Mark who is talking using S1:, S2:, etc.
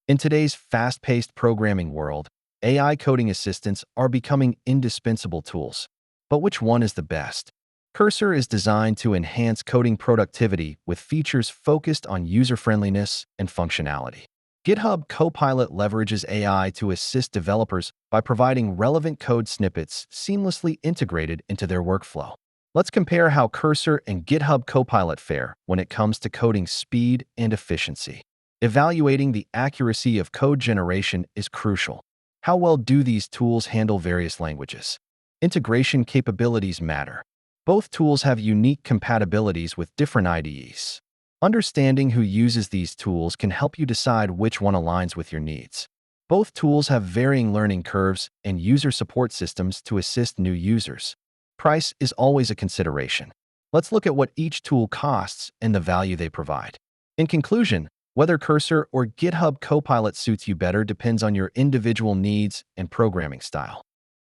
S1: In today's fast-paced programming world, AI coding assistants are becoming indispensable tools. But which one is the best? Cursor is designed to enhance coding productivity with features focused on user-friendliness and functionality. GitHub Copilot leverages AI to assist developers by providing relevant code snippets seamlessly integrated into their workflow. Let's compare how Cursor and GitHub Copilot fare when it comes to coding speed and efficiency. Evaluating the accuracy of code generation is crucial. How well do these tools handle various languages? Integration capabilities matter. Both tools have unique compatibilities with different IDEs. Understanding who uses these tools can help you decide which one aligns with your needs. Both tools have varying learning curves and user support systems to assist new users. Price is always a consideration. Let's look at what each tool costs and the value they provide. In conclusion, whether Cursor or GitHub Copilot suits you better depends on your individual needs and programming style.